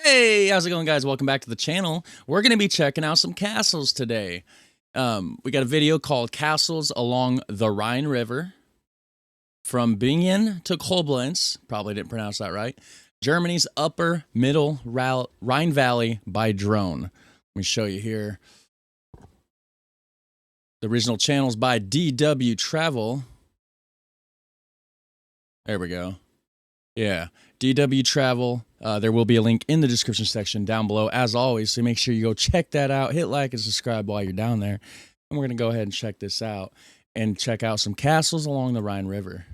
Hey, how's it going, guys? Welcome back to the channel. We're going to be checking out some castles today. We got a video called Castles Along the Rhine River from Bingen to Koblenz. Probably didn't pronounce that right. Germany's upper middle Rhine Valley by drone. Let me show you here. The original channel's by DW Travel. There we go. Yeah, DW Travel. There will be a link in the description section down below, as always, so make sure you go check that out. Hit like and subscribe while you're down there. And we're going to go ahead and check this out and check out some castles along the Rhine River.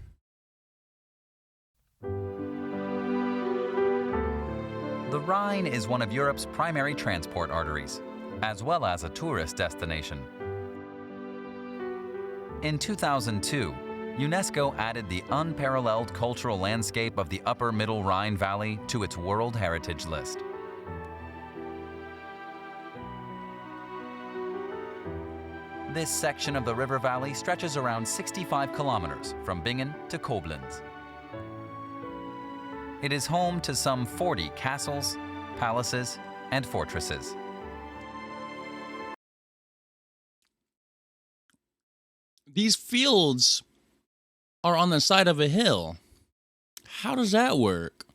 The Rhine is one of Europe's primary transport arteries, as well as a tourist destination. In 2002, UNESCO added the unparalleled cultural landscape of the upper middle Rhine Valley to its World Heritage List. This section of the river valley stretches around 65 kilometers from Bingen to Koblenz. It is home to some 40 castles, palaces, and fortresses. These fields are on the side of a hill. How does that work?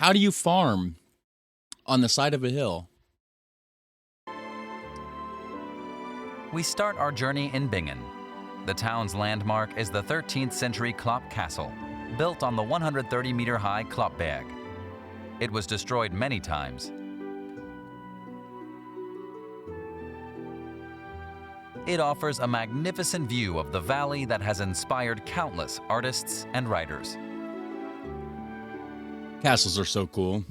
How do you farm on the side of a hill? We start our journey in Bingen. The town's landmark is the 13th century Klopp Castle, built on the 130-meter-high Kloppberg. It was destroyed many times. It offers a magnificent view of the valley that has inspired countless artists and writers. Castles are so cool.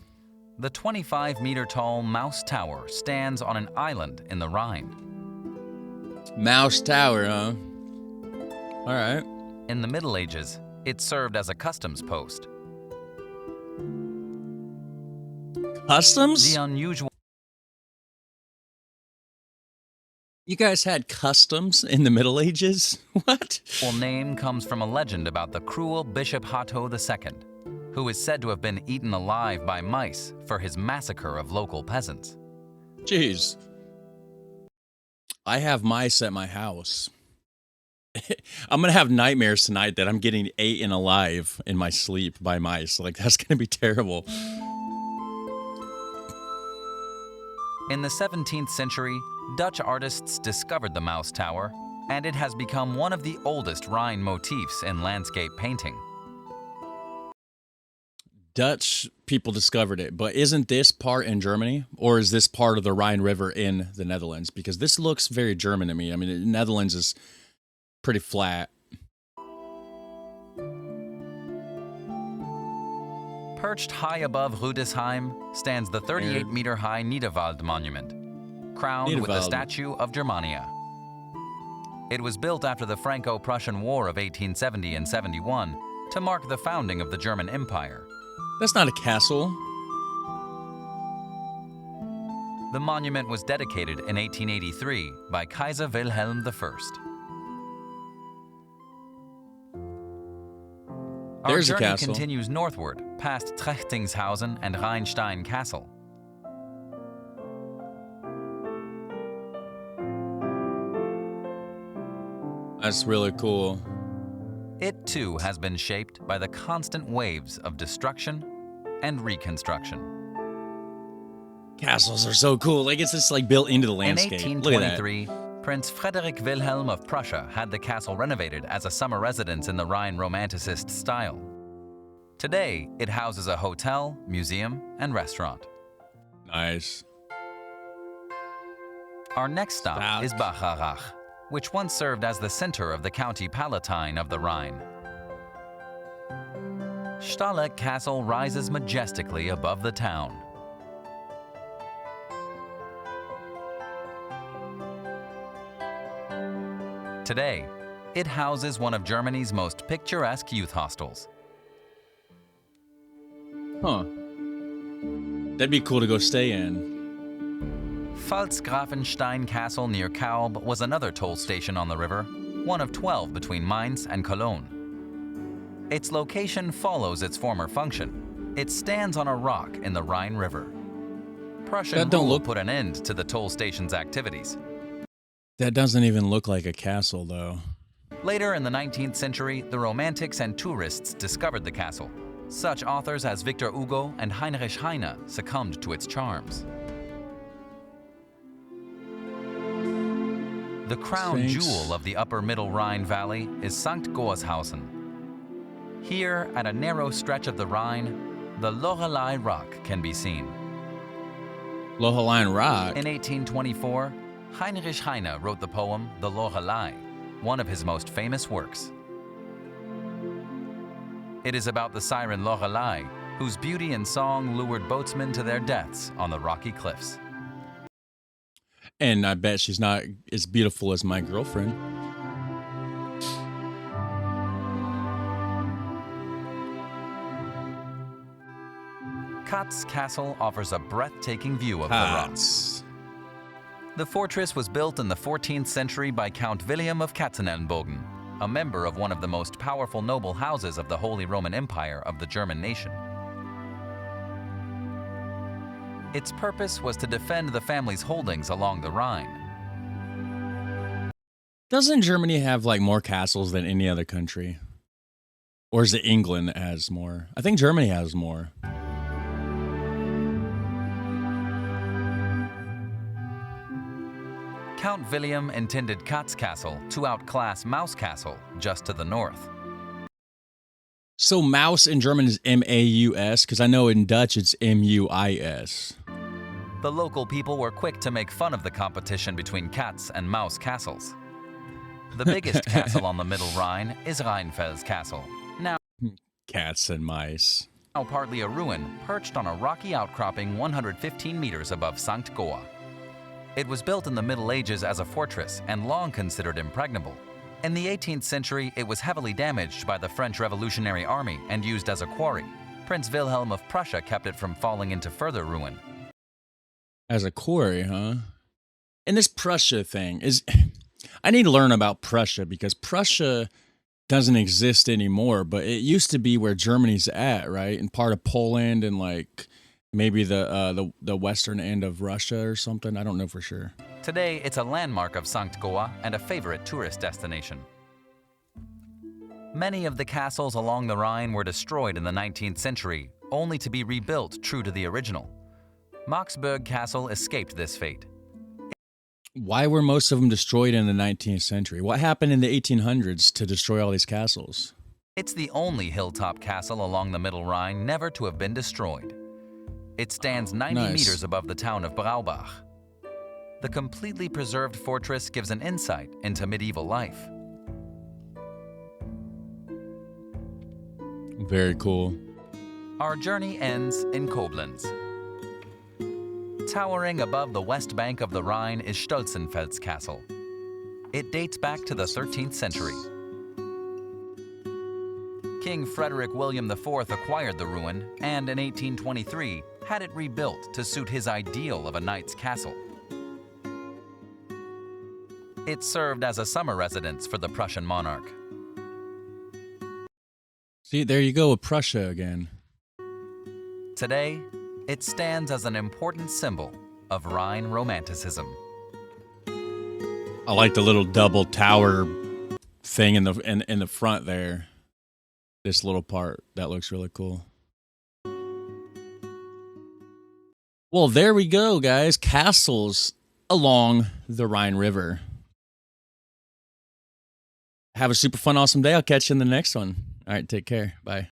The 25-meter-tall Mouse Tower stands on an island in the Rhine. Mouse Tower, huh? All right. In the Middle Ages, it served as a customs post. Customs? The unusual You guys had customs in the Middle Ages? What? name comes from a legend about the cruel Bishop Hatto II, who is said to have been eaten alive by mice for his massacre of local peasants. Jeez. I have mice at my house. I'm going to have nightmares tonight that I'm getting eaten alive in my sleep by mice. Like, that's going to be terrible. In the 17th century, Dutch artists discovered the Mouse Tower, and it has become one of the oldest Rhine motifs in landscape painting. Dutch people discovered it, but isn't this part in Germany? Or is this part of the Rhine River in the Netherlands? Because this looks very German to me. I mean, the Netherlands is pretty flat. Perched high above Rüdesheim stands the 38-meter-high Niederwald Monument, crowned with the statue of Germania. It was built after the Franco-Prussian War of 1870 and 71 to mark the founding of the German Empire. That's not a castle. The monument was dedicated in 1883 by Kaiser Wilhelm I. There's Our a journey castle. continues northward past Trechtingshausen and Reinstein Castle. That's really cool. It too has been shaped by the constant waves of destruction and reconstruction. Castles are so cool. Like, it's just like built into the In landscape. Look at that. 1823, Prince Frederick Wilhelm of Prussia had the castle renovated as a summer residence in the Rhine Romanticist style. Today, it houses a hotel, museum, and restaurant. Nice. Our next stop is Bacharach, which once served as the center of the County Palatine of the Rhine. Stolzenfels Castle rises majestically above the town. Today, it houses one of Germany's most picturesque youth hostels. Huh. That'd be cool to go stay in. Pfalzgrafenstein Castle near Kalb was another toll station on the river, one of 12 between Mainz and Cologne. Its location follows its former function, It stands on a rock in the Rhine River. Prussian That don't rule look- put an end to the toll station's activities. That doesn't even look like a castle, though. Later in the 19th century, the Romantics and tourists discovered the castle. Such authors as Victor Hugo and Heinrich Heine succumbed to its charms. The crown Thanks. jewel of the upper middle Rhine Valley is St. Gorshausen. Here, at a narrow stretch of the Rhine, the Loreley Rock can be seen. Lohaline Rock. In 1824, Heinrich Heine wrote the poem The Loreley, one of his most famous works. It is about the siren Loreley, whose beauty and song lured boatsmen to their deaths on the rocky cliffs. And I bet she's not as beautiful as my girlfriend. Katz's Castle offers a breathtaking view of the rock. Katz. The fortress was built in the 14th century by Count William of Katzenelnbogen, a member of one of the most powerful noble houses of the Holy Roman Empire of the German nation. Its purpose was to defend the family's holdings along the Rhine. Doesn't Germany have like more castles than any other country? Or is it England that has more? I think Germany has more. Count William intended Katz's Castle to outclass Maus Castle just to the north. So mouse in German is M-A-U-S, because I know in Dutch it's M-U-I-S. The local people were quick to make fun of the competition between Katz and Maus castles. The biggest castle on the Middle Rhine is Rheinfels Castle, now Cats and mice. partly a ruin perched on a rocky outcropping 115 meters above St. Goa. It was built in the Middle Ages as a fortress and long considered impregnable. In the 18th century, it was heavily damaged by the French Revolutionary Army and used as a quarry. Prince Wilhelm of Prussia kept it from falling into further ruin. As a quarry, huh? And this Prussia thing is... I need to learn about Prussia because Prussia doesn't exist anymore, but it used to be where Germany's at, right? And part of Poland and like maybe the western end of Russia or something. I don't know for sure. Today, it's a landmark of St. Goa and a favorite tourist destination. Many of the castles along the Rhine were destroyed in the 19th century, only to be rebuilt true to the original. Marksburg Castle escaped this fate. Why were most of them destroyed in the 19th century? What happened in the 1800s to destroy all these castles? It's the only hilltop castle along the Middle Rhine never to have been destroyed. It stands 90 Nice. meters above the town of Braubach. The completely preserved fortress gives an insight into medieval life. Very cool. Our journey ends in Koblenz. Towering above the west bank of the Rhine is Stolzenfels Castle. It dates back to the 13th century. King Frederick William IV acquired the ruin and in 1823 had it rebuilt to suit his ideal of a knight's castle. It served as a summer residence for the Prussian monarch. See, there you go with Prussia again. Today, it stands as an important symbol of Rhine Romanticism. I like the little double tower thing in the front there. This little part, that looks really cool. Well, there we go, guys. Castles along the Rhine River. Have a super fun, awesome day. I'll catch you in the next one. All right, take care. Bye.